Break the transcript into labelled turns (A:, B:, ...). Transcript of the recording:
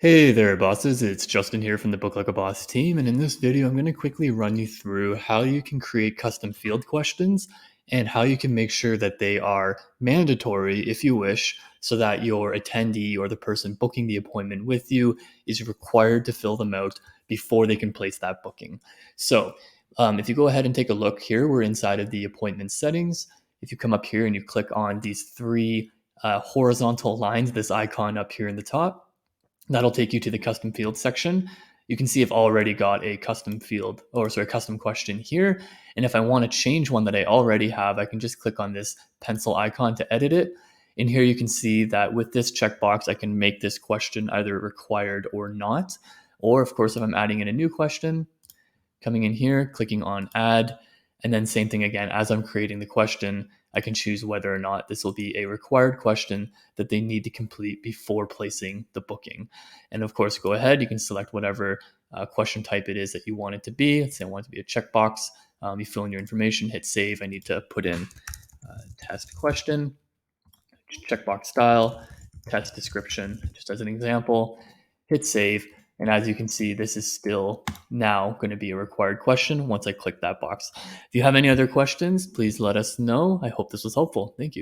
A: Hey there, bosses. It's Justin here from the Book Like a Boss team. And in this video, I'm going to quickly run you through how you can create custom field questions and how you can make sure that they are mandatory if you wish, so that your attendee or the person booking the appointment with you is required to fill them out before they can place that booking. So if you go ahead and take a look here, we're inside of the appointment settings. If you come up here and you click on these three horizontal lines, this icon up here in the top, that'll take you to the custom field section. You can see I've already got a custom field, or sorry, custom question here. And if I want to change one that I already have, I can just click on this pencil icon to edit it. And here you can see that with this checkbox, I can make this question either required or not. Or of course, if I'm adding in a new question, coming in here, clicking on add, and then same thing again, as I'm creating the question, I can choose whether or not this will be a required question that they need to complete before placing the booking. And of course, go ahead, you can select whatever question type it is that you want it to be. Let's say I want it to be a checkbox. You fill in your information, hit save. I need to put in test question, checkbox style, test description, just as an example, hit save. And as you can see, this is still now going to be a required question once I click that box. If you have any other questions, please let us know. I hope this was helpful. Thank you.